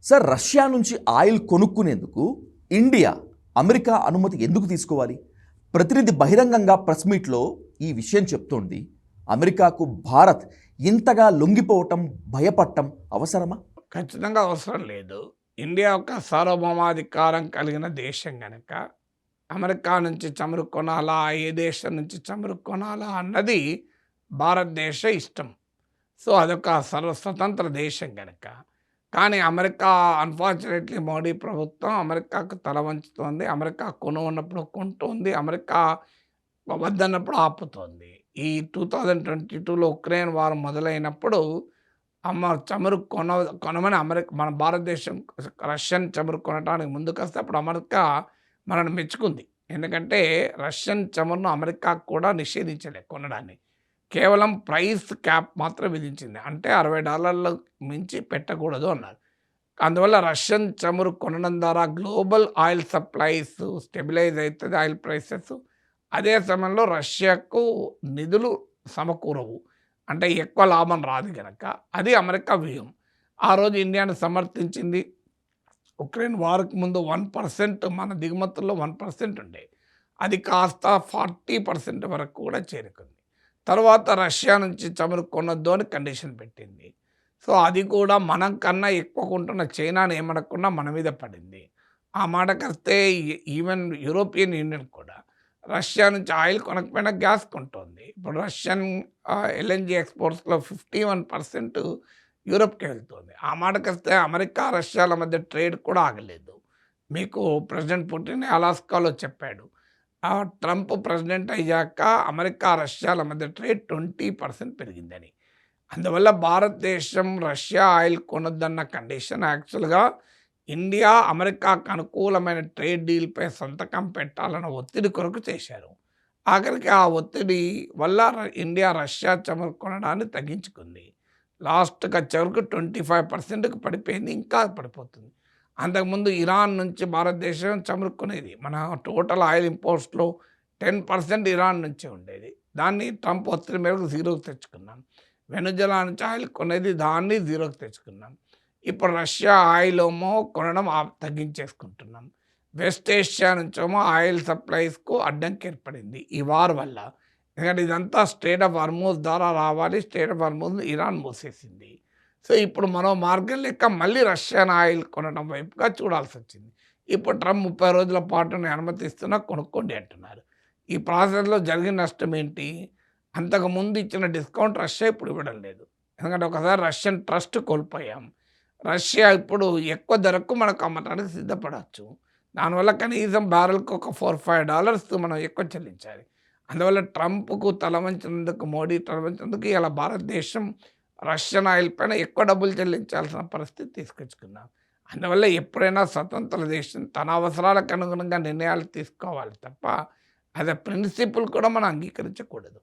Sir, Russia నుంచి oil కొనుక్కునేందుకు India America అనుమతి ఎందుకు తీసుకోవాలి? ప్రతినిధి బహిరంగంగా ప్రెస్ మీట్లో ఈ విషయం చెప్తోంది. అమెరికాకు భారత్ ఇంతగా లొంగిపోవటం, భయపడటం అవసరమా? ఖచ్చితంగా అవసరం లేదు. ఇండియా ఒక సార్వభౌమాధికారం కలిగిన దేశం గనక అమెరికా నుంచి చమురు కొనాలా, ఏ దేశం నుంచి చమురు కొనాలా అన్నది భారతదేశ ఇష్టం. సో అదొక స్వతంత్ర దేశం గనక. కానీ అమెరికా అన్ఫార్చునేట్లీ మోడీ ప్రభుత్వం అమెరికాకు తల వంచుతోంది. అమెరికా ఉన్నప్పుడు కొంటోంది. అమెరికా వద్దన్నప్పుడు ఆపుతోంది. ఈ 2022లో ఉక్రెయిన్ వార్ మొదలైనప్పుడు చమురు కొనమని మన భారతదేశం రష్యన్ చమురు కొనడానికి ముందుకొస్తే అప్పుడు అమెరికా మనల్ని మెచ్చుకుంది. ఎందుకంటే రష్యన్ చమురును అమెరికా కూడా నిషేధించలే కొనడాన్ని. కేవలం ప్రైస్ క్యాప్ మాత్రం విధించింది. అంటే $60 మించి పెట్టకూడదు అన్నారు. అందువల్ల రష్యన్ చమురు కొనడం ద్వారా గ్లోబల్ ఆయిల్ సప్లైస్ స్టెబిలైజ్ అవుతుంది, ఆయిల్ ప్రైసెస్. అదే సమయంలో రష్యాకు నిధులు సమకూరవు, అంటే ఎక్కువ లాభం రాదు కనుక అది అమెరికా వ్యూహం. ఆ రోజు ఇండియాను సమర్థించింది. ఉక్రెయిన్ వార్కి ముందు 1% మన దిగుమతుల్లో 1% ఉండే, అది కాస్త 40% వరకు కూడా చేరుకుంది. తర్వాత రష్యా నుంచి చమురు కొనొద్దు అని కండిషన్ పెట్టింది. సో అది కూడా మనం కన్నా ఎక్కువ కొంటున్న చైనాను ఏమనకుండా మన మీద పడింది. ఆ మాటకొస్తే ఈవెన్ యూరోపియన్ యూనియన్ కూడా రష్యా నుంచి ఆయిల్ కొనకపోయినా గ్యాస్ కొంటోంది. ఇప్పుడు రష్యన్ ఎల్ఎన్జి ఎక్స్పోర్ట్స్లో 51% యూరోప్కి వెళ్తుంది. ఆ మాటకొస్తే అమెరికా రష్యాల మధ్య ట్రేడ్ కూడా ఆగలేదు. మీకు ప్రెసిడెంట్ పుటిన్ అలాస్కాలో చెప్పాడు, ట్రంప్ ప్రెసిడెంట్ అయ్యాక అమెరికా రష్యాల మధ్య ట్రేడ్ 20% పెరిగిందని. అందువల్ల భారతదేశం రష్యా ఆయిల్ కొనొద్దన్న కండిషన్ యాక్చువల్గా ఇండియా అమెరికాకు అనుకూలమైన ట్రేడ్ డీల్పై సంతకం పెట్టాలన్న ఒత్తిడి కొరకు చేశారు. ఆఖరికి ఆ ఒత్తిడి వల్ల ఇండియా రష్యా చమురు కొనడాన్ని తగ్గించుకుంది. లాస్ట్గా చివరికి 25%కి పడిపోయింది, ఇంకా పడిపోతుంది. అంతకుముందు ఇరాన్ నుంచి భారతదేశం చమురు కొనేది. మన టోటల్ ఆయిల్ ఇంపోర్ట్స్లో 10% ఇరాన్ నుంచే ఉండేది. దాన్ని ట్రంప్ ఒత్తిడి మేరకు జీరోకి తెచ్చుకున్నాం. వెనుజులా నుంచి ఆయిల్ కొనేది, దాన్ని జీరోకి తెచ్చుకున్నాం. ఇప్పుడు రష్యా ఆయిల్ ఏమో కొనడం తగ్గించేసుకుంటున్నాం. వెస్ట్ ఏషియా నుంచేమో ఆయిల్ సప్లైస్కు అడ్డంకి ఏర్పడింది ఈ వార్ వల్ల. ఎందుకంటే ఇదంతా స్ట్రెయిట్ ఆఫ్ హార్మోజ్ ద్వారా రావాలి. స్ట్రెయిట్ ఆఫ్ హార్మోజ్ ఇరాన్ మూసేసింది. సో ఇప్పుడు మరో మార్గం లెక్క మళ్ళీ రష్యన్ ఆయిల్ కొనడం వైపుగా చూడాల్సి వచ్చింది. ఇప్పుడు ట్రంప్ 30 రోజుల పాటు నేను అనుమతిస్తున్నా, కొనుక్కోండి అంటున్నారు. ఈ ప్రాసెస్లో జరిగిన నష్టం ఏంటి? అంతకుముందు ఇచ్చిన డిస్కౌంట్ రష్యా ఇప్పుడు ఇవ్వడం లేదు. ఎందుకంటే ఒకసారి రష్యన్ ట్రస్ట్ కోల్పోయాం. రష్యా ఇప్పుడు ఎక్కువ ధరకు మనకు అమ్మటానికి సిద్ధపడవచ్చు. దానివల్ల కనీసం బ్యారెల్కి ఒక $4-5 మనం ఎక్కువ చెల్లించాలి. అందువల్ల ట్రంప్కు తల వంచినందుకు, మోడీ తల వంచినందుకు ఇలా భారతదేశం రష్యన్ ఆయిల్ పైన ఎక్కువ డబ్బులు చెల్లించాల్సిన పరిస్థితి తీసుకొచ్చుకున్నాం. అందువల్ల ఎప్పుడైనా స్వతంత్ర దేశం తన అవసరాలకు అనుగుణంగా నిర్ణయాలు తీసుకోవాలి తప్ప అది ప్రిన్సిపుల్ కూడా మనం అంగీకరించకూడదు.